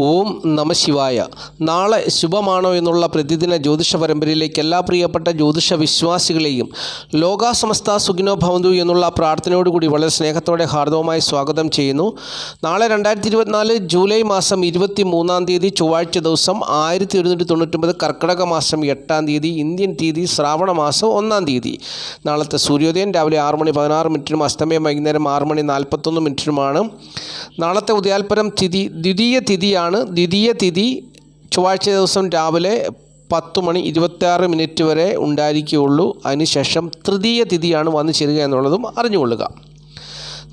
ഓം നമ ശിവായ. നാളെ ശുഭമാണോ എന്നുള്ള പ്രതിദിന ജ്യോതിഷ പരമ്പരയിലേക്ക് എല്ലാ പ്രിയപ്പെട്ട ജ്യോതിഷ വിശ്വാസികളെയും ലോകാസമസ്ത സുഖിനോ ഭവന്തു എന്നുള്ള പ്രാർത്ഥനയോടുകൂടി വളരെ സ്നേഹത്തോടെ ഹാർദവമായി സ്വാഗതം ചെയ്യുന്നു. നാളെ 2024 ജൂലൈ മാസം 23-ാം തീയതി ചൊവ്വാഴ്ച ദിവസം 1199 കർക്കിടക മാസം 8-ാം തീയതി ഇന്ത്യൻ തീയതി ശ്രാവണ മാസം 1-ാം തീയതി. നാളത്തെ സൂര്യോദയം രാവിലെ 6:16 അസ്തമയം വൈകുന്നേരം 6:41 നാളത്തെ ഉദയാൽപരം തിഥി ദ്വിതീയ തിഥിയാണ്. ദ്വിതീയ തിഥി ചൊവ്വാഴ്ച ദിവസം രാവിലെ 10:26 വരെ ഉണ്ടായിരിക്കുകയുള്ളൂ. അതിനുശേഷം തൃതീയ തിഥിയാണ് വന്നു ചേരുക എന്നുള്ളതും അറിഞ്ഞുകൊള്ളുക.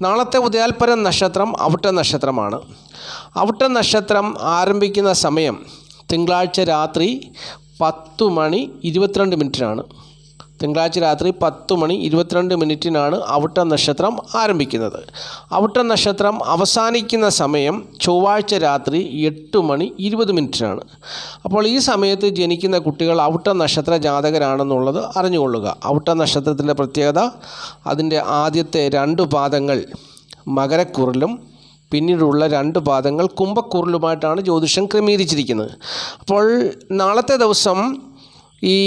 നാളത്തെ ഉദയാൽപരം നക്ഷത്രം അവിട്ട നക്ഷത്രമാണ്. അവിട്ട നക്ഷത്രം ആരംഭിക്കുന്ന സമയം തിങ്കളാഴ്ച രാത്രി 10:22 തിങ്കളാഴ്ച രാത്രി 10:22 അവിട്ട നക്ഷത്രം ആരംഭിക്കുന്നത്. അവിട്ട നക്ഷത്രം അവസാനിക്കുന്ന സമയം ചൊവ്വാഴ്ച രാത്രി 8:20 അപ്പോൾ ഈ സമയത്ത് ജനിക്കുന്ന കുട്ടികൾ അവിട്ട നക്ഷത്ര ജാതകരാണെന്നുള്ളത് അറിഞ്ഞുകൊള്ളുക. അവിട്ട നക്ഷത്രത്തിൻ്റെ പ്രത്യേകത അതിൻ്റെ ആദ്യത്തെ 2 പാദങ്ങൾ മകരക്കുറിലും പിന്നീടുള്ള 2 പാദങ്ങൾ കുംഭക്കുറിലുമായിട്ടാണ് ജ്യോതിഷം ക്രമീകരിച്ചിരിക്കുന്നത്. അപ്പോൾ നാളത്തെ ദിവസം ഈ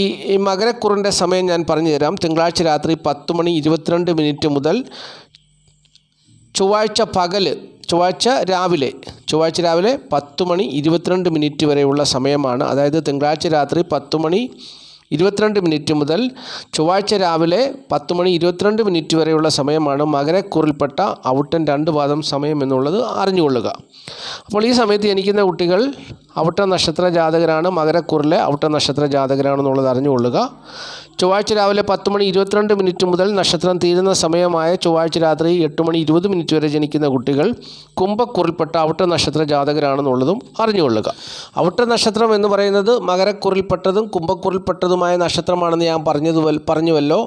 മകരക്കുറിൻ്റെ സമയം ഞാൻ പറഞ്ഞു തരാം. തിങ്കളാഴ്ച രാത്രി 10:22 മുതൽ ചൊവ്വാഴ്ച രാവിലെ 10:22 വരെയുള്ള സമയമാണ്. അതായത് തിങ്കളാഴ്ച രാത്രി 10:22 മുതൽ ചൊവ്വാഴ്ച രാവിലെ 10:22 വരെയുള്ള സമയമാണ് മകരക്കുറിൽപ്പെട്ട അവിട്ടൻ 2 പാദം സമയം എന്നുള്ളത് അറിഞ്ഞുകൊള്ളുക. അപ്പോൾ ഈ സമയത്ത് ജനിക്കുന്ന കുട്ടികൾ അവിട്ട നക്ഷത്ര ജാതകരാണ്, മകരക്കുറിലെ അവിട്ട നക്ഷത്ര ജാതകരാണെന്നുള്ളത് അറിഞ്ഞുകൊള്ളുക. ചൊവ്വാഴ്ച രാവിലെ 10:22 മുതൽ നക്ഷത്രം തീരുന്ന സമയമായ ചൊവ്വാഴ്ച രാത്രി 8:20 വരെ ജനിക്കുന്ന കുട്ടികൾ കുംഭക്കുറിൽപ്പെട്ട അവിട്ട നക്ഷത്ര ജാതകരാണെന്നുള്ളതും അറിഞ്ഞുകൊള്ളുക. അവിട്ട നക്ഷത്രം എന്ന് പറയുന്നത് മകരക്കുറിൽപ്പെട്ടതും കുംഭക്കുറിൽപ്പെട്ടതുമായ നക്ഷത്രമാണെന്ന് ഞാൻ പറഞ്ഞുവല്ലോ.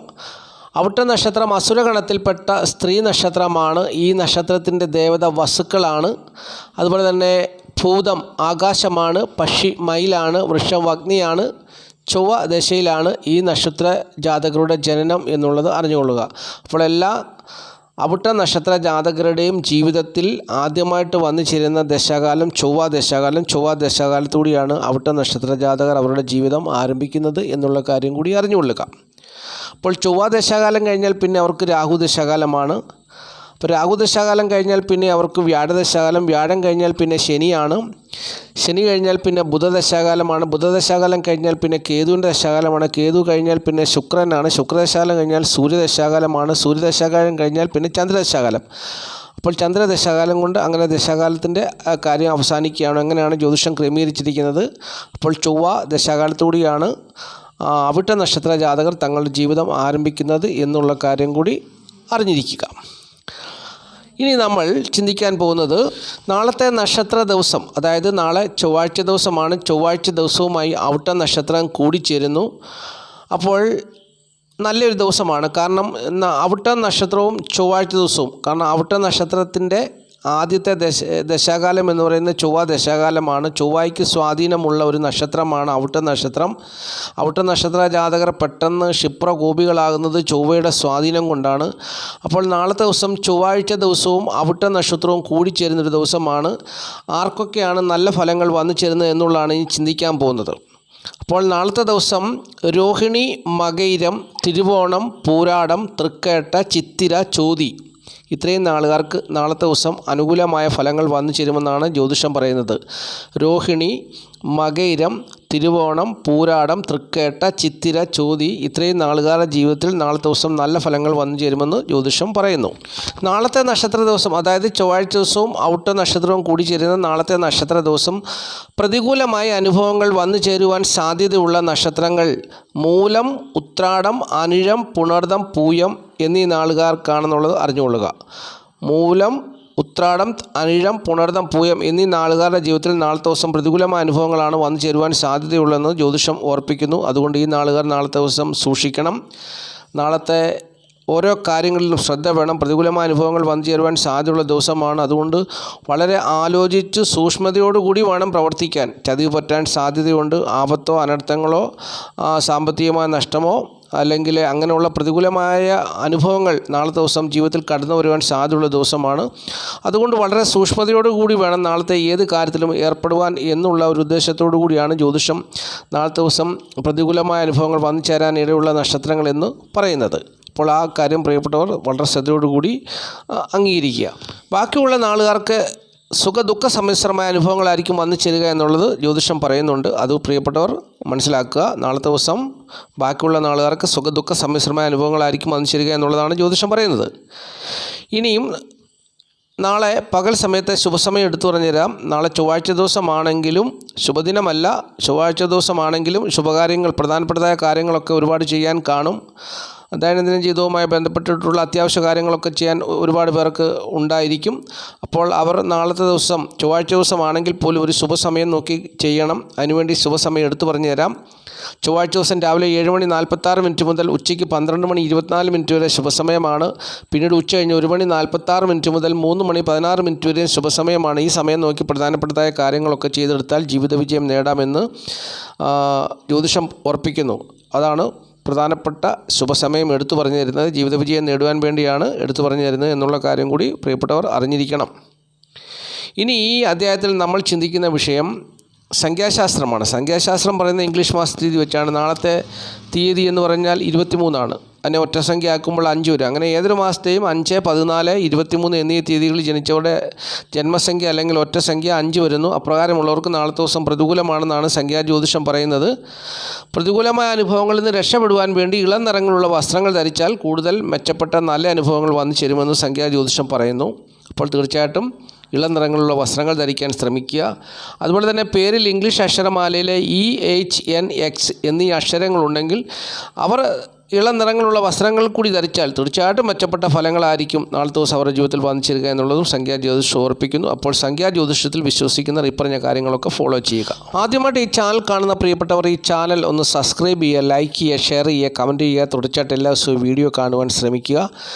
അവിട്ട നക്ഷത്രം അസുരഗണത്തിൽപ്പെട്ട സ്ത്രീ നക്ഷത്രമാണ്. ഈ നക്ഷത്രത്തിൻ്റെ ദേവത വസുക്കളാണ്. അതുപോലെ തന്നെ ഭൂതം ആകാശമാണ്, പക്ഷി മയിലാണ്, വൃക്ഷം അഗ്നിയാണ്, ചൊവ്വ ദശയിലാണ് ഈ നക്ഷത്ര ജാതകരുടെ ജനനം എന്നുള്ളത് അറിഞ്ഞുകൊള്ളുക. അപ്പോൾ എല്ലാ അവിട്ട നക്ഷത്ര ജാതകരുടെയും ജീവിതത്തിൽ ആദ്യമായിട്ട് വന്നു ചേരുന്ന ദശാകാലം ചൊവ്വ ദശാകാലത്തൂടിയാണ് അവിട്ട നക്ഷത്ര ജാതകർ അവരുടെ ജീവിതം ആരംഭിക്കുന്നത് എന്നുള്ള കാര്യം കൂടി അറിഞ്ഞുകൊള്ളുക. അപ്പോൾ ചൊവ്വ ദശാകാലം കഴിഞ്ഞാൽ പിന്നെ അവർക്ക് രാഹു ദശാകാലമാണ്. അപ്പോൾ രാഹു ദശാകാലം കഴിഞ്ഞാൽ പിന്നെ അവർക്ക് വ്യാഴദശാകാലം, വ്യാഴം കഴിഞ്ഞാൽ പിന്നെ ശനിയാണ്, ശനി കഴിഞ്ഞാൽ പിന്നെ ബുധദശാകാലമാണ്, ബുധദശാകാലം കഴിഞ്ഞാൽ പിന്നെ കേതുവിൻ്റെ ദശാകാലമാണ്, കേതു കഴിഞ്ഞാൽ പിന്നെ ശുക്രനാണ്, ശുക്രദശാകാലം കഴിഞ്ഞാൽ സൂര്യദശാകാലമാണ്, സൂര്യദശാകാലം കഴിഞ്ഞാൽ പിന്നെ ചന്ദ്രദശാകാലം. അപ്പോൾ ചന്ദ്രദശാകാലം കൊണ്ട് അങ്ങനെ ദശാകാലത്തിൻ്റെ കാര്യം അവസാനിക്കുകയാണ്. അങ്ങനെയാണ് ജ്യോതിഷം ക്രമീകരിച്ചിരിക്കുന്നത്. അപ്പോൾ ചൊവ്വ ദശാകാലത്തോടെയാണ് അവിട്ട നക്ഷത്ര ജാതകർ തങ്ങളുടെ ജീവിതം ആരംഭിക്കുന്നത് എന്നുള്ള കാര്യം കൂടി അറിഞ്ഞിരിക്കുക. ഇനി നമ്മൾ ചിന്തിക്കാൻ പോകുന്നത് നാളത്തെ നക്ഷത്ര ദിവസം, അതായത് നാളെ ചൊവ്വാഴ്ച ദിവസമാണ്. ചൊവ്വാഴ്ച ദിവസവുമായി അവിട്ട നക്ഷത്രം കൂടിച്ചേരുന്നു. അപ്പോൾ നല്ലൊരു ദിവസമാണ്. കാരണം അവിട്ട നക്ഷത്രവും ചൊവ്വാഴ്ച ദിവസവും, കാരണം അവിട്ട നക്ഷത്രത്തിൻ്റെ ആദ്യത്തെ ദശാകാലം എന്ന് പറയുന്നത് ചൊവ്വ ദശാകാലമാണ്. ചൊവ്വയ്ക്ക് സ്വാധീനമുള്ള ഒരു നക്ഷത്രമാണ് അവിട്ട നക്ഷത്രം. അവിട്ട നക്ഷത്ര ജാതകർ പെട്ടെന്ന് ക്ഷിപ്രകോപികളാകുന്നത് ചൊവ്വയുടെ സ്വാധീനം കൊണ്ടാണ്. അപ്പോൾ നാളത്തെ ദിവസം ചൊവ്വാഴ്ച ദിവസവും അവിട്ട നക്ഷത്രവും കൂടിച്ചേരുന്നൊരു ദിവസമാണ്. ആർക്കൊക്കെയാണ് നല്ല ഫലങ്ങൾ വന്നു ചേരുന്നത് എന്നുള്ളതാണ് ഇനി ചിന്തിക്കാൻ പോകുന്നത്. അപ്പോൾ നാളത്തെ ദിവസം രോഹിണി, മകയിരം, തിരുവോണം, പൂരാടം, തൃക്കേട്ട, ചിത്തിര, ചോതി ഇത്രയും നാളുകാർക്ക് നാളത്തെ ദിവസം അനുകൂലമായ ഫലങ്ങൾ വന്നു ചേരുമെന്നാണ് ജ്യോതിഷം പറയുന്നത്. രോഹിണി, മകയിരം, തിരുവോണം, പൂരാടം, തൃക്കേട്ട, ചിത്തിര, ചോതി ഇത്രയും നാളുകാരുടെ ജീവിതത്തിൽ നാളത്തെ ദിവസം നല്ല ഫലങ്ങൾ വന്നു ചേരുമെന്ന് ജ്യോതിഷം പറയുന്നു. നാളത്തെ നക്ഷത്ര ദിവസം, അതായത് ചൊവ്വാഴ്ച ദിവസവും ഔട്ട നക്ഷത്രവും കൂടി ചേരുന്ന നാളത്തെ നക്ഷത്ര ദിവസം പ്രതികൂലമായ അനുഭവങ്ങൾ വന്നു ചേരുവാൻ സാധ്യതയുള്ള നക്ഷത്രങ്ങൾ മൂലം, ഉത്രാടം, അനിഴം, പുണർദം, പൂയം എന്നീ നാളുകാർക്കാണെന്നുള്ളത് അറിഞ്ഞുകൊള്ളുക. മൂലം, ഉത്രാടം, അനിഴം, പുണർദം, പൂയം എന്നീ നാളുകാരുടെ ജീവിതത്തിൽ നാളത്തെ ദിവസം പ്രതികൂലമായ അനുഭവങ്ങളാണ് വന്നു ചേരുവാൻ സാധ്യതയുള്ളതെന്ന് ജ്യോതിഷം ഓർപ്പിക്കുന്നു. അതുകൊണ്ട് ഈ നാളുകാർ നാളത്തെ ദിവസം സൂക്ഷിക്കണം. നാളത്തെ ഓരോ കാര്യങ്ങളിലും ശ്രദ്ധ വേണം. പ്രതികൂലമായ അനുഭവങ്ങൾ വന്നു ചേരുവാൻ സാധ്യതയുള്ള ദിവസമാണ്. അതുകൊണ്ട് വളരെ ആലോചിച്ച് സൂക്ഷ്മതയോടുകൂടി വേണം പ്രവർത്തിക്കാൻ. ചതിവ് പറ്റാൻ സാധ്യതയുണ്ട്. ആപത്തോ അനർത്ഥങ്ങളോ സാമ്പത്തികമായ നഷ്ടമോ അല്ലെങ്കിൽ അങ്ങനെയുള്ള പ്രതികൂലമായ അനുഭവങ്ങൾ നാളത്തെ ദിവസം ജീവിതത്തിൽ കടന്നു വരുവാൻ സാധ്യതയുള്ള ദിവസമാണ്. അതുകൊണ്ട് വളരെ സൂക്ഷ്മതയോടുകൂടി വേണം നാളത്തെ ഏത് കാര്യത്തിലും ഏർപ്പെടുവാൻ എന്നുള്ള ഒരു ഉദ്ദേശത്തോടു കൂടിയാണ് ജ്യോതിഷം നാളത്തെ ദിവസം പ്രതികൂലമായ അനുഭവങ്ങൾ വന്നു ചേരാൻ ഇടയുള്ള നക്ഷത്രങ്ങൾ എന്ന് പറയുന്നത്. അപ്പോൾ ആ കാര്യം പ്രിയപ്പെട്ടവർ വളരെ ശ്രദ്ധയോടുകൂടി അംഗീകരിക്കുക. ബാക്കിയുള്ള നാളുകാർക്ക് സുഖദുഃഖ സമ്മിശ്രമായ അനുഭവങ്ങളായിരിക്കും വന്നു ചേരുക എന്നുള്ളത് ജ്യോതിഷം പറയുന്നുണ്ട്. അത് പ്രിയപ്പെട്ടവർ മനസ്സിലാക്കുക. നാളത്തെ ദിവസം ബാക്കിയുള്ള നാളുകാർക്ക് സുഖദുഃഖ സമ്മിശ്രമായ അനുഭവങ്ങളായിരിക്കും വന്നു ചേരുക എന്നുള്ളതാണ് ജ്യോതിഷം പറയുന്നത്. ഇനിയും നാളെ പകൽ സമയത്തെ ശുഭസമയം എടുത്തു പറഞ്ഞു തരാം. നാളെ ചൊവ്വാഴ്ച ദിവസമാണെങ്കിലും ശുഭദിനമല്ല. ചൊവ്വാഴ്ച ദിവസമാണെങ്കിലും ശുഭകാര്യങ്ങൾ, പ്രധാനപ്പെട്ടതായ കാര്യങ്ങളൊക്കെ ഒരുപാട് ചെയ്യാൻ കാണും. ദൈനംദിന ജീവിതവുമായി ബന്ധപ്പെട്ടിട്ടുള്ള അത്യാവശ്യ കാര്യങ്ങളൊക്കെ ചെയ്യാൻ ഒരുപാട് പേർക്ക് ഉണ്ടായിരിക്കും. അപ്പോൾ അവർ നാളത്തെ ദിവസം ചൊവ്വാഴ്ച ദിവസമാണെങ്കിൽ പോലും ഒരു ശുഭസമയം നോക്കി ചെയ്യണം. അതിനുവേണ്ടി ശുഭസമയം എടുത്തു പറഞ്ഞു തരാം. ചൊവ്വാഴ്ച ദിവസം രാവിലെ 7:46 മുതൽ ഉച്ചയ്ക്ക് 12:24 വരെ ശുഭസമയമാണ്. പിന്നീട് ഉച്ച കഴിഞ്ഞ് 1:46 മുതൽ 3:16 വരെ ശുഭസമയമാണ്. ഈ സമയം നോക്കി പ്രധാനപ്പെട്ടതായ കാര്യങ്ങളൊക്കെ ചെയ്തെടുത്താൽ ജീവിത വിജയം നേടാമെന്ന് ജ്യോതിഷം ഉറപ്പിക്കുന്നു. അതാണ് പ്രധാനപ്പെട്ട ശുഭസമയം എടുത്തു പറഞ്ഞു തരുന്നത്. ജീവിത വിജയം നേടുവാൻ വേണ്ടിയാണ് എടുത്തു പറഞ്ഞു തരുന്നത് എന്നുള്ള കാര്യം കൂടി പ്രിയപ്പെട്ടവർ അറിഞ്ഞിരിക്കണം. ഇനി ഈ അധ്യായത്തിൽ നമ്മൾ ചിന്തിക്കുന്ന വിഷയം സംഖ്യാശാസ്ത്രമാണ്. സംഖ്യാശാസ്ത്രം പറയുന്ന ഇംഗ്ലീഷ് മാസത്തീയതി വെച്ചാണ്. നാളത്തെ തീയതി എന്ന് പറഞ്ഞാൽ 23 അതിനെ ഒറ്റ സംഖ്യ ആക്കുമ്പോൾ 5 വരും. അങ്ങനെ ഏതൊരു മാസത്തെയും 5, 14, 23 എന്നീ തീയതികളിൽ ജനിച്ചവരുടെ ജന്മസംഖ്യ അല്ലെങ്കിൽ ഒറ്റ സംഖ്യ 5 വരുന്നു. അപ്രകാരമുള്ളവർക്ക് നാളത്തെ ദിവസം പ്രതികൂലമാണെന്നാണ് സംഖ്യാജ്യോതിഷം പറയുന്നത്. പ്രതികൂലമായ അനുഭവങ്ങളിൽ നിന്ന് രക്ഷപ്പെടുവാൻ വേണ്ടി ഇളം നിറങ്ങളുള്ള വസ്ത്രങ്ങൾ ധരിച്ചാൽ കൂടുതൽ മെച്ചപ്പെട്ട നല്ല അനുഭവങ്ങൾ വന്നു ചേരുമെന്ന് സംഖ്യാജ്യോതിഷം പറയുന്നു. അപ്പോൾ തീർച്ചയായിട്ടും ഇളം നിറങ്ങളുള്ള വസ്ത്രങ്ങൾ ധരിക്കാൻ ശ്രമിക്കുക. അതുപോലെ തന്നെ പേരിൽ ഇംഗ്ലീഷ് അക്ഷരമാലയിലെ EHNX എന്നീ അക്ഷരങ്ങളുണ്ടെങ്കിൽ അവർ ഇളം നിറങ്ങളുള്ള വസ്ത്രങ്ങൾ കൂടി ധരിച്ചാൽ തീർച്ചയായിട്ടും മെച്ചപ്പെട്ട ഫലങ്ങളായിരിക്കും നാളത്തെ ദിവസം അവരുടെ ജീവിതത്തിൽ വന്നു ചേരുക എന്നുള്ളതും സംഖ്യാജ്യോതിഷം ഓർപ്പിക്കുന്നു. അപ്പോൾ സംഖ്യാജ്യോതിഷത്തിൽ വിശ്വസിക്കുന്ന ഈ പറഞ്ഞ കാര്യങ്ങളൊക്കെ ഫോളോ ചെയ്യുക. ആദ്യമായിട്ട് ഈ ചാനൽ കാണുന്ന പ്രിയപ്പെട്ടവർ ഈ ചാനൽ ഒന്ന് സബ്സ്ക്രൈബ് ചെയ്യുക, ലൈക്ക് ചെയ്യുക, ഷെയർ ചെയ്യുക, കമൻറ്റ് ചെയ്യുക. തുടർച്ചയായിട്ട് എല്ലാ ദിവസവും വീഡിയോ കാണുവാൻ ശ്രമിക്കുക.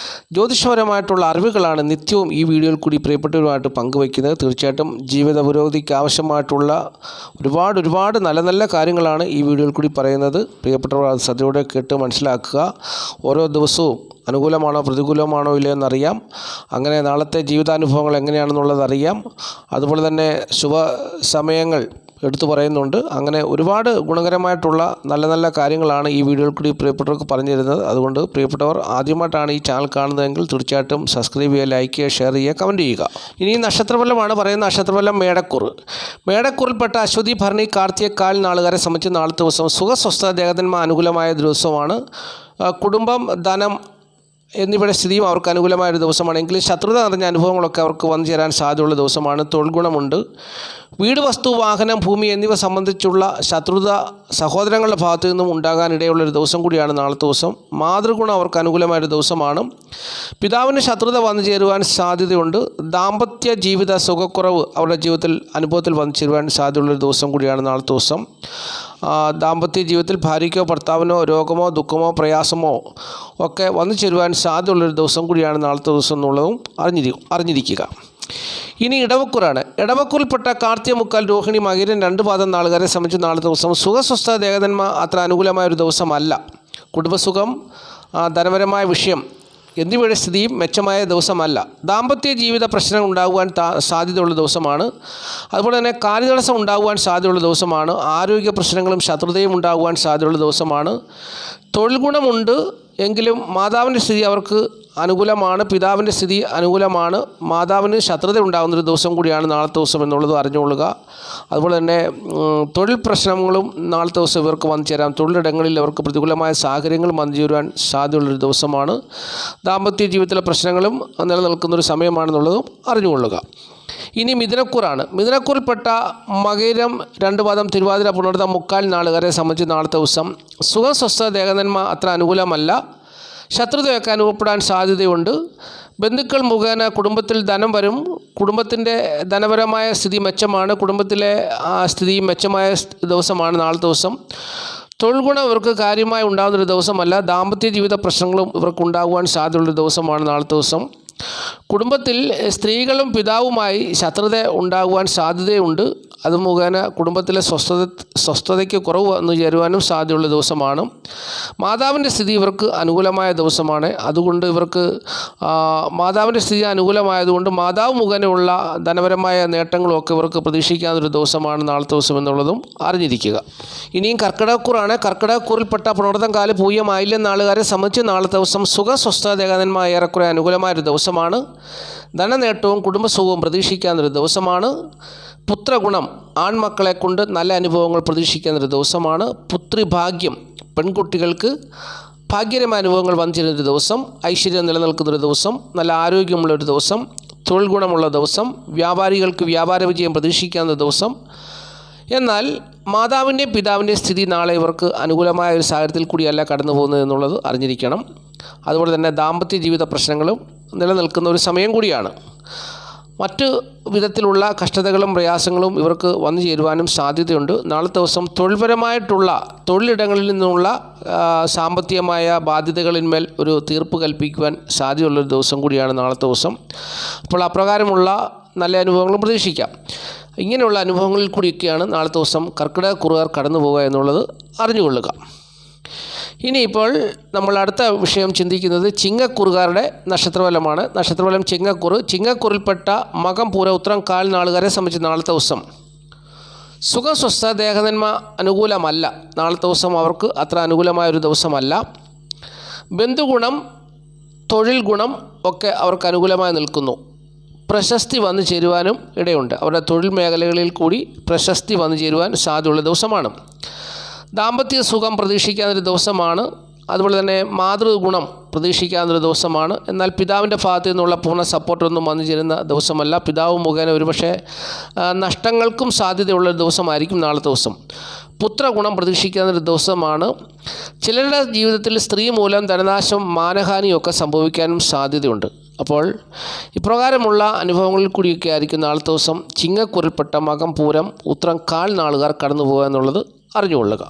ജ്യോതിഷപരമായിട്ടുള്ള അറിവുകളാണ് നിത്യവും ഈ വീഡിയോയിൽ കൂടി പ്രിയപ്പെട്ടവരുമായിട്ട് പങ്കുവയ്ക്കുന്നത്. തീർച്ചയായിട്ടും ജീവിത പുരോഗതിക്ക് ആവശ്യമായിട്ടുള്ള ഒരുപാട് നല്ല കാര്യങ്ങളാണ് ഈ വീഡിയോയിൽ കൂടി പറയുന്നത്. പ്രിയപ്പെട്ടവർ അത് ശ്രദ്ധയോടെ കേട്ട് മനസ്സിലാക്കുക. ഓരോ ദിവസവും അനുകൂലമാണോ പ്രതികൂലമാണോ ഇല്ലയോ എന്നറിയാം. അങ്ങനെ നാളത്തെ ജീവിതാനുഭവങ്ങൾ എങ്ങനെയാണെന്നുള്ളത് അറിയാം. അതുപോലെ തന്നെ ശുഭ സമയങ്ങൾ എടുത്തു പറയുന്നുണ്ട്. അങ്ങനെ ഒരുപാട് ഗുണകരമായിട്ടുള്ള നല്ല കാര്യങ്ങളാണ് ഈ വീഡിയോയിൽ കൂടി പ്രിയപ്പെട്ടവർക്ക് പറഞ്ഞു തരുന്നത്. അതുകൊണ്ട് പ്രിയപ്പെട്ടവർ ആദ്യമായിട്ടാണ് ഈ ചാനൽ കാണുന്നതെങ്കിൽ തീർച്ചയായിട്ടും സബ്സ്ക്രൈബ് ചെയ്യുക, ലൈക്ക് ചെയ്യുക, ഷെയർ ചെയ്യുക, കമൻറ്റ് ചെയ്യുക. ഇനി നക്ഷത്രഫലമാണ് പറയുന്ന നക്ഷത്രഫലം മേടക്കൂറിൽപ്പെട്ട അശ്വതി, ഭരണി, കാർത്തിക, കാൽ നാളുകാരെ സംബന്ധിച്ച് നാളത്തെ ദിവസം സുഖസ്വസ്ഥ ദേഹന്മാർ അനുകൂലമായ ദിവസമാണ്. കുടുംബം, ധനം എന്നിവയുടെ സ്ഥിതിയും അവർക്ക് അനുകൂലമായൊരു ദിവസമാണെങ്കിലും ശത്രുത നിറഞ്ഞ അനുഭവങ്ങളൊക്കെ അവർക്ക് വന്നു ചേരാൻ സാധ്യതയുള്ള ദിവസമാണ്. തൊഴിൽ ഗുണമുണ്ട്. വീട്, വസ്തു, വാഹനം, ഭൂമി എന്നിവ സംബന്ധിച്ചുള്ള ശത്രുത സഹോദരങ്ങളുടെ ഭാഗത്തു നിന്നും ഉണ്ടാകാനിടയുള്ളൊരു ദിവസം കൂടിയാണ് നാളത്തെ ദിവസം. മാതൃഗുണം അവർക്ക് അനുകൂലമായൊരു ദിവസമാണ്. പിതാവിന് ശത്രുത വന്നു ചേരുവാൻ സാധ്യതയുണ്ട്. ദാമ്പത്യ ജീവിത സുഖക്കുറവ് അവരുടെ ജീവിതത്തിൽ അനുഭവത്തിൽ വന്നു ചേരുവാൻ സാധ്യതയുള്ളൊരു ദിവസം കൂടിയാണ് നാളത്തെ ദിവസം. ദാമ്പത്യ ജീവിതത്തിൽ ഭാര്യയ്ക്കോ ഭർത്താവിനോ രോഗമോ ദുഃഖമോ പ്രയാസമോ ഒക്കെ വന്നു ചേരുവാൻ സാധ്യതയുള്ളൊരു ദിവസം കൂടിയാണ് നാളത്തെ ദിവസം എന്നുള്ളതും അറിഞ്ഞിരിക്കുക. ഇനി ഇടവക്കൂറാണ്. ഇടവക്കൂറിൽപ്പെട്ട കാർത്തിക, മുക്കാൽ, രോഹിണി, മകരം 2 പാദം നാളുകാരെ സംബന്ധിച്ച് നാളത്തെ ദിവസം സുഖസ്വസ്ഥ ദേഹന്മാർ അത്ര അനുകൂലമായൊരു ദിവസമല്ല. കുടുംബസുഖം, ധനപരമായ വിഷയം എന്നിവയുടെ സ്ഥിതിയും മെച്ചമായ ദിവസമല്ല. ദാമ്പത്യ ജീവിത പ്രശ്നം ഉണ്ടാകുവാൻ സാധ്യതയുള്ള ദിവസമാണ്. അതുപോലെ തന്നെ കാര്യതടസ്സം ഉണ്ടാകുവാൻ സാധ്യതയുള്ള ദിവസമാണ്. ആരോഗ്യ പ്രശ്നങ്ങളും ശത്രുതയും ഉണ്ടാകുവാൻ സാധ്യതയുള്ള ദിവസമാണ്. തൊഴിൽ ഗുണമുണ്ട് എങ്കിലും മാതാവിൻ്റെ സ്ഥിതി അവർക്ക് അനുകൂലമാണ്. പിതാവിൻ്റെ സ്ഥിതി അനുകൂലമാണ്. മാതാവിന് ശത്രുത ഉണ്ടാകുന്നൊരു ദിവസം കൂടിയാണ് നാളത്തെ ദിവസം എന്നുള്ളത് അറിഞ്ഞുകൊള്ളുക. അതുപോലെ തന്നെ തൊഴിൽ പ്രശ്നങ്ങളും നാളത്തെ ദിവസം ഇവർക്ക് വന്നു ചേരാം. തൊഴിലിടങ്ങളിൽ അവർക്ക് പ്രതികൂലമായ സാഹചര്യങ്ങൾ വന്നു ചേരുവാൻ സാധ്യതയുള്ളൊരു ദിവസമാണ്. ദാമ്പത്യ ജീവിതത്തിലെ പ്രശ്നങ്ങളും നിലനിൽക്കുന്നൊരു സമയമാണെന്നുള്ളതും അറിഞ്ഞുകൊള്ളുക. ഇനി മിഥുനക്കൂറാണ്. മിഥുനക്കൂറിൽപ്പെട്ട മകരം, 2 പാദം, തിരുവാതിര, പുണർതം, മുക്കാൽ നാളുകാരെ സംബന്ധിച്ച് നാളത്തെ ദിവസം സുഖസ്വസ്ഥ ദേഹന്മാർ അത്ര അനുകൂലമല്ല. ശത്രുതയൊക്കെ അനുഭവപ്പെടാൻ സാധ്യതയുണ്ട്. ബന്ധുക്കൾ മുഖേന കുടുംബത്തിൽ ധനം വരും. കുടുംബത്തിൻ്റെ ധനപരമായ സ്ഥിതി മെച്ചമാണ്. കുടുംബത്തിലെ സ്ഥിതി മെച്ചമായ ദിവസമാണ് നാളത്തെ ദിവസം. തൊഴിൽ ഗുണം ഇവർക്ക് കാര്യമായി ഉണ്ടാകുന്നൊരു ദിവസമല്ല. ദാമ്പത്യ ജീവിത പ്രശ്നങ്ങളും ഇവർക്ക് ഉണ്ടാകുവാൻ സാധ്യതയുള്ളൊരു ദിവസമാണ് നാളത്തെ ദിവസം. കുടുംബത്തിൽ സ്ത്രീകളും പിതാവുമായി ശത്രുത ഉണ്ടാകുവാൻ സാധ്യതയുണ്ട്. അത് മുഖേന കുടുംബത്തിലെ സ്വസ്ഥതയ്ക്ക് കുറവ് വന്നു ചേരുവാനും സാധ്യതയുള്ള ദിവസമാണ്. മാതാവിൻ്റെ സ്ഥിതി ഇവർക്ക് അനുകൂലമായ ദിവസമാണ്. അതുകൊണ്ട് ഇവർക്ക് മാതാവിൻ്റെ സ്ഥിതി അനുകൂലമായതുകൊണ്ട് മാതാവ് മുഖേനയുള്ള ധനപരമായ നേട്ടങ്ങളുമൊക്കെ ഇവർക്ക് പ്രതീക്ഷിക്കാവുന്നൊരു ദിവസമാണ് നാളത്തെ ദിവസം എന്നുള്ളതും അറിഞ്ഞിരിക്കുക. ഇനിയും കർക്കിടകക്കൂറാണ്. കർക്കിടകക്കൂറിൽപ്പെട്ട പുണർതം കാല് പൂയമായില്യം നാളുകാരെ സംബന്ധിച്ച് നാളത്തെ ദിവസം സുഖസ്വസ്ഥതേകന്മാർ ഏറെക്കുറെ അനുകൂലമായൊരു ദിവസമാണ്. ധനനേട്ടവും കുടുംബസുഖവും പ്രതീക്ഷിക്കാവുന്നൊരു ദിവസമാണ്. പുത്രഗുണം, ആൺമക്കളെ കൊണ്ട് നല്ല അനുഭവങ്ങൾ പ്രതീക്ഷിക്കുന്നൊരു ദിവസമാണ്. പുത്രിഭാഗ്യം, പെൺകുട്ടികൾക്ക് ഭാഗ്യകരമായ അനുഭവങ്ങൾ വന്നു ചേരുന്നൊരു ദിവസം. ഐശ്വര്യം നിലനിൽക്കുന്നൊരു ദിവസം. നല്ല ആരോഗ്യമുള്ളൊരു ദിവസം. തൊഴിൽ ഗുണമുള്ള ദിവസം. വ്യാപാരികൾക്ക് വ്യാപാര വിജയം പ്രതീക്ഷിക്കാവുന്ന ദിവസം. എന്നാൽ മാതാവിൻ്റെയും പിതാവിൻ്റെയും സ്ഥിതി നാളെ ഇവർക്ക് അനുകൂലമായ ഒരു സാഹചര്യത്തിൽ കൂടിയല്ല കടന്നു പോകുന്നത് എന്നുള്ളത് അറിഞ്ഞിരിക്കണം. അതുപോലെ തന്നെ ദാമ്പത്യ ജീവിത പ്രശ്നങ്ങളും നിലനിൽക്കുന്ന ഒരു സമയം കൂടിയാണ്. മറ്റു വിധത്തിലുള്ള കഷ്ടതകളും പ്രയാസങ്ങളും ഇവർക്ക് വന്നു ചേരുവാനും സാധ്യതയുണ്ട്. നാളത്തെ ദിവസം തൊഴിൽപരമായിട്ടുള്ള തൊഴിലിടങ്ങളിൽ നിന്നുള്ള സാമ്പത്തികമായ ബാധ്യതകളിന്മേൽ ഒരു തീർപ്പ് കൽപ്പിക്കുവാൻ സാധ്യതയുള്ളൊരു ദിവസം കൂടിയാണ് നാളത്തെ ദിവസം. അപ്പോൾ അപ്രകാരമുള്ള നല്ല അനുഭവങ്ങളും പ്രതീക്ഷിക്കാം. ഇങ്ങനെയുള്ള അനുഭവങ്ങളിൽ കൂടിയൊക്കെയാണ് നാളത്തെ ദിവസം കർക്കിടകക്കുറുകാർ കടന്നു പോകുക എന്നുള്ളത് അറിഞ്ഞുകൊള്ളുക. ഇനിയിപ്പോൾ നമ്മൾ അടുത്ത വിഷയം ചിന്തിക്കുന്നത് ചിങ്ങക്കുറുകാരുടെ നക്ഷത്രഫലമാണ്. നക്ഷത്രഫലം ചിങ്ങക്കുറ്. ചിങ്ങക്കുറിൽപ്പെട്ട മകം പൂര ഉത്രം കാൽ നാളുകാരെ സംബന്ധിച്ച് നാളത്തെ ദിവസം സുഖം സ്വസ്ഥ ദേഹനന്മ അനുകൂലമല്ല. നാളത്തെ ദിവസം അവർക്ക് അത്ര അനുകൂലമായൊരു ദിവസമല്ല. ബന്ധുഗുണം, തൊഴിൽ ഗുണം ഒക്കെ അവർക്ക് അനുകൂലമായി നിൽക്കുന്നു. പ്രശസ്തി വന്നു ചേരുവാനും ഇടയുണ്ട്. അവരുടെ തൊഴിൽ മേഖലകളിൽ കൂടി പ്രശസ്തി വന്നു ചേരുവാൻ സാധ്യതയുള്ള ദിവസമാണ്. ദാമ്പത്യ സുഖം പ്രതീക്ഷിക്കാവുന്നൊരു ദിവസമാണ്. അതുപോലെ തന്നെ മാതൃഗുണം പ്രതീക്ഷിക്കാവുന്നൊരു ദിവസമാണ്. എന്നാൽ പിതാവിൻ്റെ ഭാഗത്തു നിന്നുള്ള പൂർണ്ണ സപ്പോർട്ടൊന്നും വന്നു ചേരുന്ന ദിവസമല്ല. പിതാവ് മുഖേന ഒരുപക്ഷെ നഷ്ടങ്ങൾക്കും സാധ്യതയുള്ളൊരു ദിവസമായിരിക്കും നാളത്തെ ദിവസം. പുത്രഗുണം പ്രതീക്ഷിക്കാവുന്നൊരു ദിവസമാണ്. ചിലരുടെ ജീവിതത്തിൽ സ്ത്രീ മൂലം ധനനാശം, മാനഹാനിയൊക്കെ സംഭവിക്കാനും സാധ്യതയുണ്ട്. അപ്പോൾ ഇപ്രകാരമുള്ള അനുഭവങ്ങളിൽ കൂടിയൊക്കെ ആയിരിക്കും നാളത്തെ ദിവസം ചിങ്ങക്കുറിൽപ്പെട്ട മകം പൂരം ഉത്രം കാൽ നാളുകാർ കടന്നു പോകുക എന്നുള്ളത് അറിഞ്ഞുകൊള്ളുക.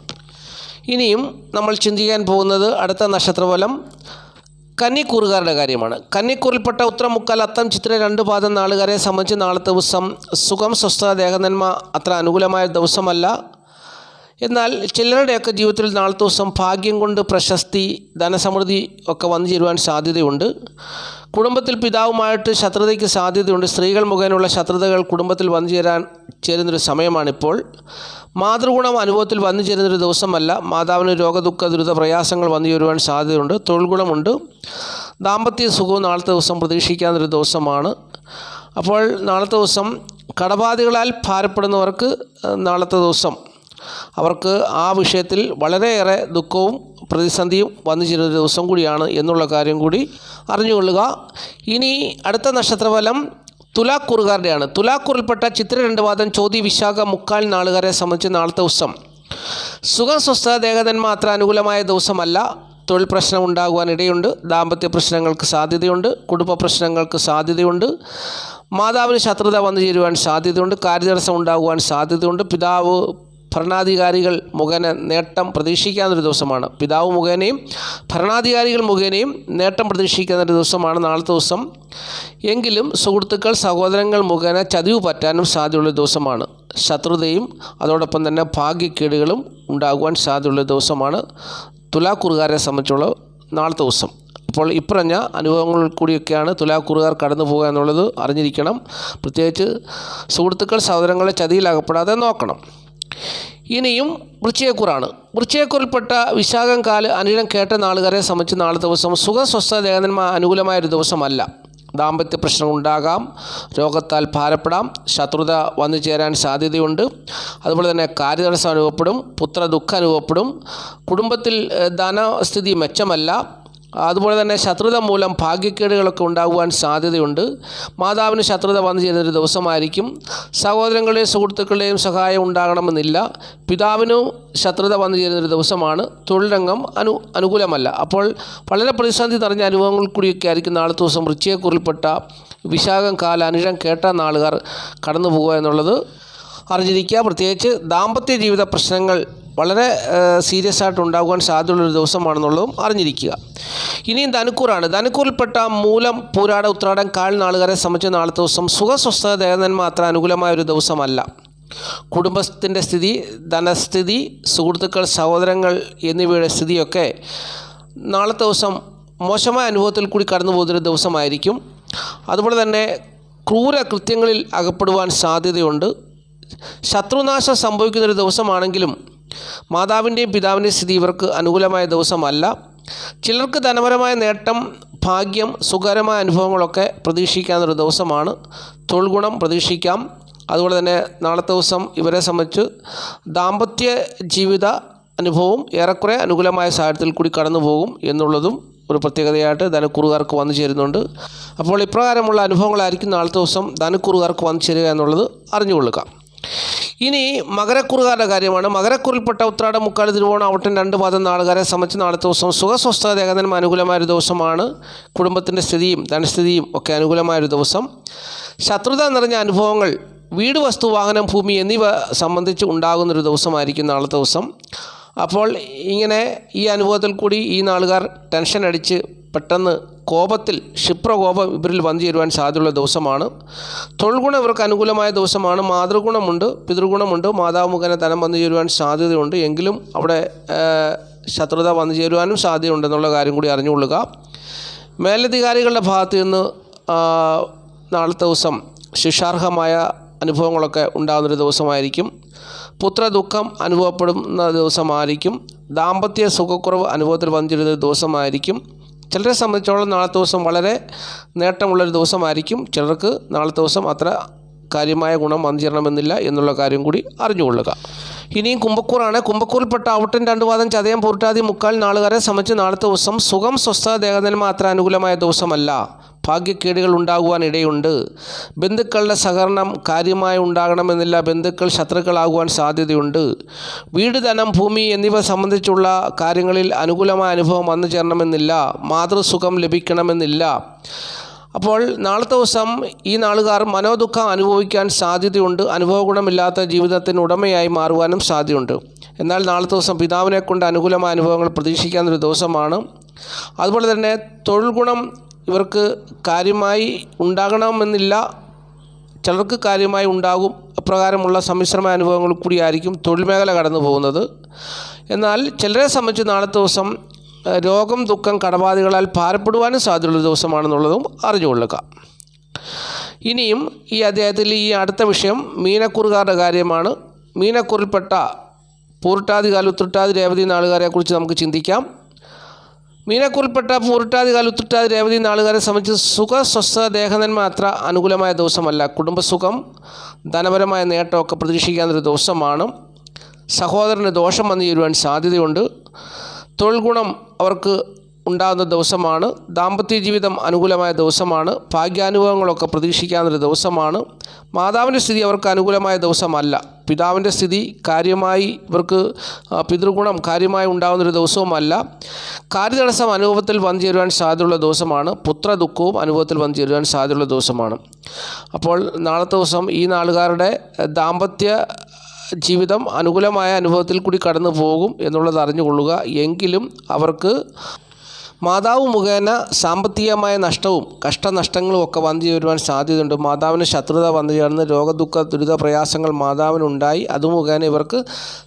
ഇനിയും നമ്മൾ ചിന്തിക്കാൻ പോകുന്നത് അടുത്ത നക്ഷത്രഫലം കന്നിക്കൂറുകാരുടെ കാര്യമാണ്. കന്നിക്കൂറിൽപ്പെട്ട ഉത്രം മുക്കാൽ അത്തം ചിത്ര 2 പാദം നാളുകാരെ സംബന്ധിച്ച് നാളത്തെ ദിവസം സുഖം സ്വസ്ഥ ദേഹനന്മ അത്ര അനുകൂലമായ ദിവസമല്ല. എന്നാൽ ചിലരുടെയൊക്കെ ജീവിതത്തിൽ നാളത്തെ ദിവസം ഭാഗ്യം കൊണ്ട് പ്രശസ്തി, ധനസമൃദ്ധി ഒക്കെ വന്നു ചേരുവാൻ സാധ്യതയുണ്ട്. കുടുംബത്തിൽ പിതാവുമായിട്ട് ശത്രുതയ്ക്ക് സാധ്യതയുണ്ട്. സ്ത്രീകൾ മുഖേനയുള്ള ശത്രുതകൾ കുടുംബത്തിൽ വന്നു ചേരുന്നൊരു സമയമാണിപ്പോൾ. മാതൃഗുണം അനുഭവത്തിൽ വന്നു ചേരുന്നൊരു ദിവസമല്ല. മാതാവിന് രോഗദുഃഖ ദുരിത പ്രയാസങ്ങൾ വന്നു ചേരുവാൻ സാധ്യതയുണ്ട്. തൊഴിൽ ഗുണമുണ്ട്. ദാമ്പത്യ സുഖവും നാളത്തെ ദിവസം പ്രതീക്ഷിക്കാവുന്നൊരു ദിവസമാണ്. അപ്പോൾ നാളത്തെ ദിവസം കടബാധികളാൽ ഭാരപ്പെടുന്നവർക്ക് നാളത്തെ ദിവസം അവർക്ക് ആ വിഷയത്തിൽ വളരെയേറെ ദുഃഖവും പ്രതിസന്ധിയും വന്നു ചേരുന്ന ദിവസം കൂടിയാണ് എന്നുള്ള കാര്യം കൂടി അറിഞ്ഞുകൊള്ളുക. ഇനി അടുത്ത നക്ഷത്രഫലം തുലാക്കൂറുകാരുടെയാണ്. തുലാക്കൂറിൽപ്പെട്ട ചിത്ര 2 പാദം ചോതി വിശാഖ മുക്കാൽ നാളുകാരെ സംബന്ധിച്ച് നാളത്തെ ദിവസം സുഖം സ്വസ്ഥ ദേഹനന്മ അത്ര അനുകൂലമായ ദിവസമല്ല. തൊഴിൽ പ്രശ്നം ഉണ്ടാകുവാൻ ഇടയുണ്ട്. ദാമ്പത്യ പ്രശ്നങ്ങൾക്ക് സാധ്യതയുണ്ട്. കുടുംബ പ്രശ്നങ്ങൾക്ക് സാധ്യതയുണ്ട്. മാതാവിന് ശത്രുത വന്നു ചേരുവാൻ സാധ്യതയുണ്ട്. കാര്യതടസ്സം ഉണ്ടാകുവാൻ സാധ്യതയുണ്ട്. പിതാവ് ഭരണാധികാരികൾ മുഖേന നേട്ടം പ്രതീക്ഷിക്കാവുന്നൊരു ദിവസമാണ്. പിതാവ് മുഖേനയും ഭരണാധികാരികൾ മുഖേനയും നേട്ടം പ്രതീക്ഷിക്കുന്നൊരു ദിവസമാണ് നാളത്തെ ദിവസം. എങ്കിലും സുഹൃത്തുക്കൾ, സഹോദരങ്ങൾ മുഖേന ചതിവ് പറ്റാനും സാധ്യതയുള്ള ദിവസമാണ്. ശത്രുതയും അതോടൊപ്പം തന്നെ ഭാഗ്യക്കേടുകളും ഉണ്ടാകുവാൻ സാധ്യതയുള്ള ദിവസമാണ് തുലാക്കൂറുകാരെ സംബന്ധിച്ചുള്ള നാളത്തെ ദിവസം. അപ്പോൾ ഇപ്പറഞ്ഞ അനുഭവങ്ങളിൽ കൂടിയൊക്കെയാണ് തുലാക്കൂറുകാർ കടന്നു പോകുക എന്നുള്ളത് അറിഞ്ഞിരിക്കണം. പ്രത്യേകിച്ച് സുഹൃത്തുക്കൾ, സഹോദരങ്ങളെ ചതിയിലകപ്പെടാതെ നോക്കണം. ഇനിയും വൃശ്ചികക്കൂറാണ്. വൃശ്ചികക്കൂറിൽപ്പെട്ട വിശാഖം കാല് അനിഴം കേട്ട നാളുകാരെ സംബന്ധിച്ച് നാളത്തെ ദിവസം സുഖ സ്വസ്ഥ ദേഹനന്മ അനുകൂലമായൊരു ദിവസമല്ല. ദാമ്പത്യ പ്രശ്നം ഉണ്ടാകാം. രോഗത്താൽ ഭാരപ്പെടാം. ശത്രുത വന്നു ചേരാൻ സാധ്യതയുണ്ട്. അതുപോലെ തന്നെ കാര്യതടസ്സം അനുഭവപ്പെടും. പുത്ര ദുഃഖം അനുഭവപ്പെടും. കുടുംബത്തിൽ ധനസ്ഥിതി മെച്ചമല്ല. അതുപോലെ തന്നെ ശത്രുത മൂലം ഭാഗ്യക്കേടുകളൊക്കെ ഉണ്ടാകുവാൻ സാധ്യതയുണ്ട്. മാതാവിന് ശത്രുത വന്നു ചേരുന്നൊരു ദിവസമായിരിക്കും. സഹോദരങ്ങളുടെയും സുഹൃത്തുക്കളുടെയും സഹായം ഉണ്ടാകണമെന്നില്ല. പിതാവിനും ശത്രുത വന്നു ചേരുന്നൊരു ദിവസമാണ്. തൊഴിൽ രംഗം അനുകൂലമല്ല. അപ്പോൾ വളരെ പ്രതിസന്ധി നിറഞ്ഞ അനുഭവങ്ങൾ കൂടിയൊക്കെ ആയിരിക്കും നാളത്തെ ദിവസം വൃശ്ചികക്കൂറിൽപ്പെട്ട വിശാഖം കാല അനിഴം കേട്ട നാളുകാർ കടന്നു പോകുക എന്നുള്ളത് അറിഞ്ഞിരിക്കുക. പ്രത്യേകിച്ച് ദാമ്പത്യ ജീവിത പ്രശ്നങ്ങൾ വളരെ സീരിയസ് ആയിട്ട് ഉണ്ടാകുവാൻ സാധ്യതയുള്ളൊരു ദിവസമാണെന്നുള്ളതും അറിഞ്ഞിരിക്കുക. ഇനിയും ധനുക്കൂറാണ്. ധനുക്കൂറിൽപ്പെട്ട മൂലം, പൂരാട, ഉത്രാടം, കാൽ നാളുകാരെ സംബന്ധിച്ച് നാളത്തെ ദിവസം സുഖസ്വസ്ഥത, ദേഹനന്മ അത്ര അനുകൂലമായ ഒരു ദിവസമല്ല. കുടുംബത്തിൻ്റെ സ്ഥിതി, ധനസ്ഥിതി, സുഹൃത്തുക്കൾ, സഹോദരങ്ങൾ എന്നിവയുടെ സ്ഥിതിയൊക്കെ നാളത്തെ ദിവസം മോശമായ അനുഭവത്തിൽ കൂടി കടന്നു പോകുന്നൊരു ദിവസമായിരിക്കും. അതുപോലെ തന്നെ ക്രൂര കൃത്യങ്ങളിൽ അകപ്പെടുവാൻ സാധ്യതയുണ്ട്. ശത്രുനാശം സംഭവിക്കുന്നൊരു ദിവസമാണെങ്കിലും മാതാവിൻ്റെയും പിതാവിൻ്റെയും സ്ഥിതി ഇവർക്ക് അനുകൂലമായ ദിവസമല്ല. ചിലർക്ക് ധനപരമായ നേട്ടം, ഭാഗ്യം, സുഖകരമായ അനുഭവങ്ങളൊക്കെ പ്രതീക്ഷിക്കാവുന്നൊരു ദിവസമാണ്. തൊഴിൽ ഗുണം പ്രതീക്ഷിക്കാം. അതുപോലെ തന്നെ നാളത്തെ ദിവസം ഇവരെ സംബന്ധിച്ച് ദാമ്പത്യ ജീവിത അനുഭവവും ഏറെക്കുറെ അനുകൂലമായ സാഹചര്യത്തിൽ കൂടി കടന്നു പോകും എന്നുള്ളതും ഒരു പ്രത്യേകതയായിട്ട് ധനുക്കൂറുകാർക്ക് വന്നു ചേരുന്നുണ്ട്. അപ്പോൾ ഇപ്രകാരമുള്ള അനുഭവങ്ങളായിരിക്കും നാളത്തെ ദിവസം ധനുക്കൂറുകാർക്ക് വന്നു ചേരുക എന്നുള്ളത് അറിഞ്ഞുകൊള്ളുക. ഇനി മകരക്കൂറുകാരുടെ കാര്യമാണ്. മകരക്കൂറിൽപ്പെട്ട ഉത്രാടം, മുക്കാൽ, തിരുവോണം, അവിട്ടം 2 പാദം നാളുകാരെ സംബന്ധിച്ച് നാളത്തെ ദിവസം സുഖസ്വസ്ഥത, ദേഹനന്മ അനുകൂലമായൊരു ദിവസമാണ്. കുടുംബത്തിൻ്റെ സ്ഥിതിയും ധനസ്ഥിതിയും ഒക്കെ അനുകൂലമായൊരു ദിവസം. ശത്രുത നിറഞ്ഞ അനുഭവങ്ങൾ, വീട്, വസ്തു, വാഹനം, ഭൂമി എന്നിവ സംബന്ധിച്ച് ഉണ്ടാകുന്നൊരു ദിവസമായിരിക്കും നാളത്തെ ദിവസം. അപ്പോൾ ഇങ്ങനെ ഈ അനുഭവത്തിൽ കൂടി ഈ നാളുകാർ ടെൻഷൻ അടിച്ച് പെട്ടെന്ന് കോപത്തിൽ, ക്ഷിപ്രകോപം ഇവരിൽ വന്നു ചേരുവാൻ സാധ്യതയുള്ള ദിവസമാണ്. തൊഴിൽ ഗുണം ഇവർക്ക് അനുകൂലമായ ദിവസമാണ്. മാതൃഗുണമുണ്ട്, പിതൃഗുണമുണ്ട്. മാതാവ് മുഖേന ധനം വന്നു ചേരുവാൻ സാധ്യതയുണ്ട്. എങ്കിലും അവിടെ ശത്രുത വന്നു ചേരുവാനും സാധ്യതയുണ്ടെന്നുള്ള കാര്യം കൂടി അറിഞ്ഞുകൊള്ളുക. മേലധികാരികളുടെ ഭാഗത്തു നിന്ന് നാളത്തെ ദിവസം ശിക്ഷാർഹമായ അനുഭവങ്ങളൊക്കെ ഉണ്ടാകുന്നൊരു ദിവസമായിരിക്കും. പുത്രദുഃഖം അനുഭവപ്പെടുന്ന ദിവസമായിരിക്കും. ദാമ്പത്യ സുഖക്കുറവ് അനുഭവത്തിൽ വന്നിരുന്ന ദിവസമായിരിക്കും. ചിലരെ സംബന്ധിച്ചോളം നാളത്തെ ദിവസം വളരെ നേട്ടമുള്ളൊരു ദിവസമായിരിക്കും. ചിലർക്ക് നാളത്തെ ദിവസം അത്ര കാര്യമായ ഗുണം വന്നു ചേരണമെന്നില്ല എന്നുള്ള കാര്യം കൂടി അറിഞ്ഞുകൊള്ളുക. ഇനിയും കുംഭക്കൂറാണ്. കുംഭക്കൂറിൽപ്പെട്ട അവിട്ടം 2 പാദം, ചതയം, പൂർട്ടാതി, മുക്കാൽ നാളുകാരെ സംബന്ധിച്ച് നാളത്തെ ദിവസം സുഖം, സ്വസ്ഥത, ദേഹനന്മ അത്ര അനുകൂലമായ ദിവസമല്ല. ഭാഗ്യക്കേടുകൾ ഉണ്ടാകുവാൻ ഇടയുണ്ട്. ബന്ധുക്കളുടെ സഹകരണം കാര്യമായി ഉണ്ടാകണമെന്നില്ല. ബന്ധുക്കൾ ശത്രുക്കളാകുവാൻ സാധ്യതയുണ്ട്. വീട്, ധനം, ഭൂമി എന്നിവ സംബന്ധിച്ചുള്ള കാര്യങ്ങളിൽ അനുകൂലമായ അനുഭവം വന്നു ചേരണമെന്നില്ല. മാതൃസുഖം ലഭിക്കണമെന്നില്ല. അപ്പോൾ നാളത്തെ ദിവസം ഈ നാളുകാർ മനോദുഃഖം അനുഭവിക്കാൻ സാധ്യതയുണ്ട്. അനുഭവഗുണമില്ലാത്ത ജീവിതത്തിന് ഉടമയായി മാറുവാനും സാധ്യതയുണ്ട്. എന്നാൽ നാളത്തെ ദിവസം പിതാവിനെ കൊണ്ട് അനുകൂലമായ അനുഭവങ്ങൾ പ്രതീക്ഷിക്കാവുന്നൊരു ദിവസമാണ്. അതുപോലെ തന്നെ തൊഴിൽ ഗുണം ഇവർക്ക് കാര്യമായി ഉണ്ടാകണമെന്നില്ല. ചിലർക്ക് കാര്യമായി ഉണ്ടാകും. അപ്രകാരമുള്ള സമ്മിശ്രമായ അനുഭവങ്ങൾ കൂടിയായിരിക്കും തൊഴിൽ മേഖല കടന്നു പോകുന്നത്. എന്നാൽ ചിലരെ സംബന്ധിച്ച് നാളത്തെ ദിവസം രോഗം, ദുഃഖം, കടബാധകളാൽ ഭാരപ്പെടുവാനും സാധ്യതയുള്ള ദിവസമാണെന്നുള്ളതും അറിഞ്ഞുകൊള്ളുക. ഇനിയും ഈ അധ്യായത്തിൽ ഈ അടുത്ത വിഷയം മീനക്കൂറുകാരുടെ കാര്യമാണ്. മീനക്കൂറിൽപ്പെട്ട പൂർട്ടാതി, കാൽ, ഉത്രട്ടാതി, രേവതി നാളുകാരെക്കുറിച്ച് നമുക്ക് ചിന്തിക്കാം. മീനക്കൂറിൽപ്പെട്ട പൂർട്ടാതി, കാൽ, ഉത്രട്ടാതി, രേവതി നാളുകാരെ സംബന്ധിച്ച് സുഖ, സ്വസ്ഥ, ദേഹനന്മ അത്ര അനുകൂലമായ ദിവസമല്ല. കുടുംബസുഖം, ധനപരമായ നേട്ടമൊക്കെ പ്രതീക്ഷിക്കാവുന്നൊരു ദിവസമാണ്. സഹോദരന് ദോഷം വന്നു ചേരുവാൻ സാധ്യതയുണ്ട്. തൊഴിൽ ഗുണം അവർക്ക് ഉണ്ടാകുന്ന ദിവസമാണ്. ദാമ്പത്യ ജീവിതം അനുകൂലമായ ദിവസമാണ്. ഭാഗ്യാനുഭവങ്ങളൊക്കെ പ്രതീക്ഷിക്കാവുന്നൊരു ദിവസമാണ്. മാതാവിൻ്റെ സ്ഥിതി അവർക്ക് അനുകൂലമായ ദിവസമല്ല. പിതാവിൻ്റെ സ്ഥിതി കാര്യമായി ഇവർക്ക് പിതൃഗുണം കാര്യമായി ഉണ്ടാകുന്നൊരു ദിവസവുമല്ല. കാര്യതടസ്സം അനുഭവത്തിൽ വന്നു ചേരുവാൻ സാധ്യതയുള്ള ദിവസമാണ്. പുത്രദുഃഖവും അനുഭവത്തിൽ വന്നു ചേരുവാൻ സാധ്യതയുള്ള ദിവസമാണ്. അപ്പോൾ നാളത്തെ ദിവസം ഈ നാളുകാരുടെ ദാമ്പത്യ ജീവിതം അനുകൂലമായ അനുഭവത്തിൽ കൂടി കടന്നു പോകും എന്നുള്ളത് അറിഞ്ഞുകൊള്ളുക. എങ്കിലും അവർക്ക് മാതാവ് മുഖേന സാമ്പത്തികമായ നഷ്ടവും കഷ്ടനഷ്ടങ്ങളും ഒക്കെ വന്നു ചേരുവാൻ സാധ്യതയുണ്ട്. മാതാവിന് ശത്രുത വന്നു ചേർന്ന് രോഗദുഃഖ ദുരിത പ്രയാസങ്ങൾ മാതാവിനുണ്ടായി. അതുമുഖേന ഇവർക്ക്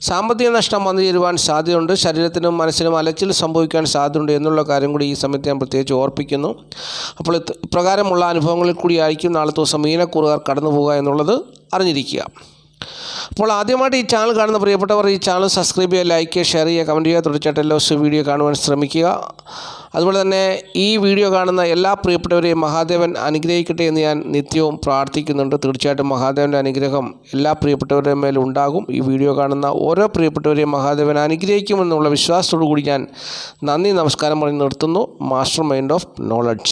സാമ്പത്തിക നഷ്ടം വന്നു ചേരുവാൻ സാധ്യതയുണ്ട്. ശരീരത്തിനും മനസ്സിനും അലച്ചിൽ സംഭവിക്കാൻ സാധ്യതയുണ്ട് എന്നുള്ള കാര്യം കൂടി ഈ സമയത്ത് ഞാൻ പ്രത്യേകിച്ച് ഓർപ്പിക്കുന്നു. അപ്പോൾ ഇപ്രകാരമുള്ള അനുഭവങ്ങളിൽ കൂടിയായിരിക്കും നാളത്തെ ദിവസം മീനക്കൂറുകാർ കടന്നു പോകുക എന്നുള്ളത് അറിഞ്ഞിരിക്കുക. അപ്പോൾ ആദ്യമായിട്ട് ഈ ചാനൽ കാണുന്ന പ്രിയപ്പെട്ടവർ ഈ ചാനൽ സബ്സ്ക്രൈബ് ചെയ്യുക, ലൈക്ക് ചെയ്യുക, ഷെയർ ചെയ്യുക, കമൻറ്റ് ചെയ്യുക. തുടർച്ചയായിട്ട് എല്ലാ ദിവസവും വീഡിയോ കാണുവാൻ ശ്രമിക്കുക. അതുപോലെ തന്നെ ഈ വീഡിയോ കാണുന്ന എല്ലാ പ്രിയപ്പെട്ടവരെയും മഹാദേവൻ അനുഗ്രഹിക്കട്ടെ എന്ന് ഞാൻ നിത്യവും പ്രാർത്ഥിക്കുന്നുണ്ട്. തീർച്ചയായിട്ടും മഹാദേവൻ്റെ അനുഗ്രഹം എല്ലാ പ്രിയപ്പെട്ടവരുടെ മേലും ഉണ്ടാകും. ഈ വീഡിയോ കാണുന്ന ഓരോ പ്രിയപ്പെട്ടവരെയും മഹാദേവൻ അനുഗ്രഹിക്കുമെന്നുള്ള വിശ്വാസത്തോടു കൂടി ഞാൻ നന്ദി, നമസ്കാരം പറഞ്ഞ് നിർത്തുന്നു. Master mind of knowledge.